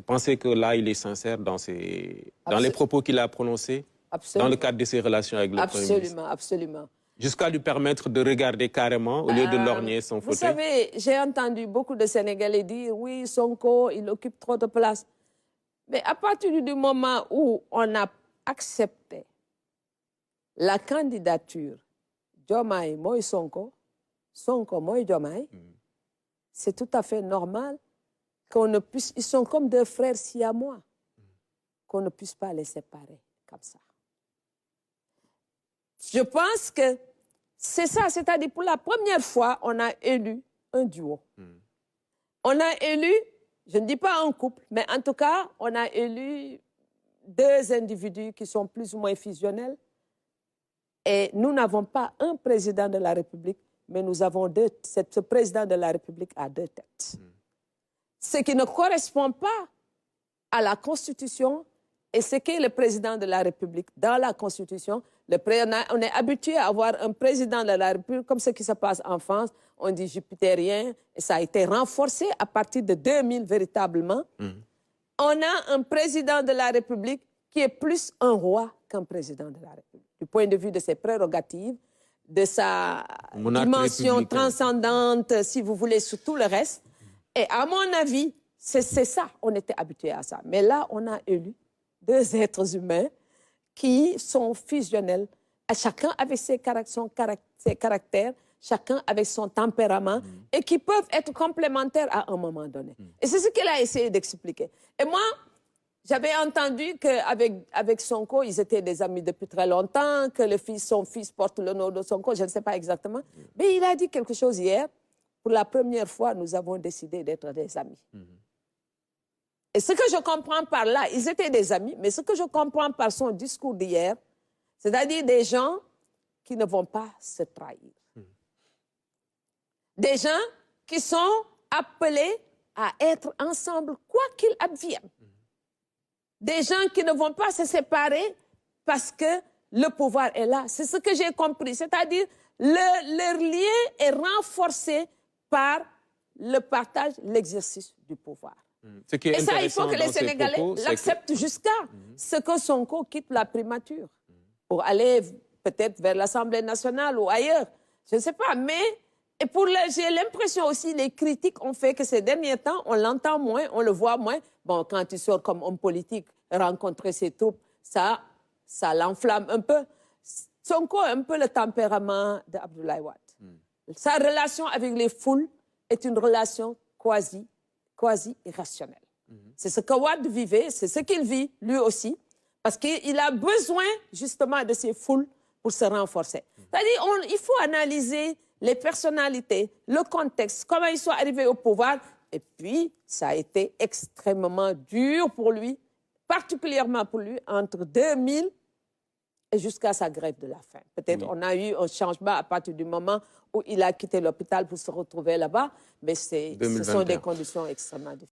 Vous pensez que là, il est sincère dans les propos qu'il a prononcés, dans le cadre de ses relations avec le Premier ministre? Absolument, absolument. Jusqu'à lui permettre de regarder carrément, au lieu de lorgner son fauteuil? Vous savez, j'ai entendu beaucoup de Sénégalais dire « Oui, Sonko, il occupe trop de place ». Mais à partir du moment où on a accepté la candidature Diomaye Moïse Sonko, Sonko Moïse Diomaye, c'est tout à fait normal qu'on ne puisse... Ils sont comme deux frères siamois, qu'on ne puisse pas les séparer comme ça. Je pense que c'est ça, c'est-à-dire pour la première fois, on a élu un duo. On a élu, je ne dis pas un couple, mais en tout cas, on a élu deux individus qui sont plus ou moins fusionnels. Et nous n'avons pas un président de la République, mais nous avons deux. Ce président de la République a deux têtes. Ce qui ne correspond pas à la Constitution et ce qu'est le président de la République. Dans la Constitution, on est habitué à avoir un président de la République, comme ce qui se passe en France, on dit jupitérien, et ça a été renforcé à partir de 2000 véritablement. On a un président de la République qui est plus un roi qu'un président de la République, du point de vue de ses prérogatives, de sa dimension transcendante, si vous voulez, sur tout le reste. Et à mon avis, c'est ça, on était habitué à ça. Mais là, on a élu deux êtres humains qui sont fusionnels, à chacun avec ses caractères, chacun avec son tempérament, et qui peuvent être complémentaires à un moment donné. Et c'est ce qu'il a essayé d'expliquer. Et moi, j'avais entendu qu'avec Sonko, ils étaient des amis depuis très longtemps, que son fils porte le nom de Sonko, je ne sais pas exactement. Mais il a dit quelque chose hier. Pour la première fois, nous avons décidé d'être des amis. Et ce que je comprends par là, ils étaient des amis, mais ce que je comprends par son discours d'hier, c'est-à-dire des gens qui ne vont pas se trahir. Des gens qui sont appelés à être ensemble, quoi qu'il advienne. Des gens qui ne vont pas se séparer parce que le pouvoir est là. C'est ce que j'ai compris. C'est-à-dire leur lien est renforcé par le partage, l'exercice du pouvoir. Et ça, il faut que les Sénégalais l'acceptent jusqu'à ce que Sonko quitte la primature pour aller peut-être vers l'Assemblée nationale ou ailleurs. Je ne sais pas, mais j'ai l'impression aussi, les critiques ont fait que ces derniers temps, on l'entend moins, on le voit moins. Bon, quand il sort comme homme politique, rencontrer ses troupes, ça l'enflamme un peu. Sonko a un peu le tempérament d'Abdoulaye Wade. Sa relation avec les foules est une relation quasi irrationnelle. C'est ce que Wade vivait, c'est ce qu'il vit, lui aussi, parce qu'il a besoin justement de ces foules pour se renforcer. C'est-à-dire, il faut analyser les personnalités, le contexte, comment ils sont arrivés au pouvoir. Et puis, ça a été extrêmement dur pour lui, particulièrement pour lui, entre 2000 et jusqu'à sa grève de la faim. Peut-être on a eu un changement à partir du moment où il a quitté l'hôpital pour se retrouver là-bas, mais ce sont des conditions extrêmement difficiles.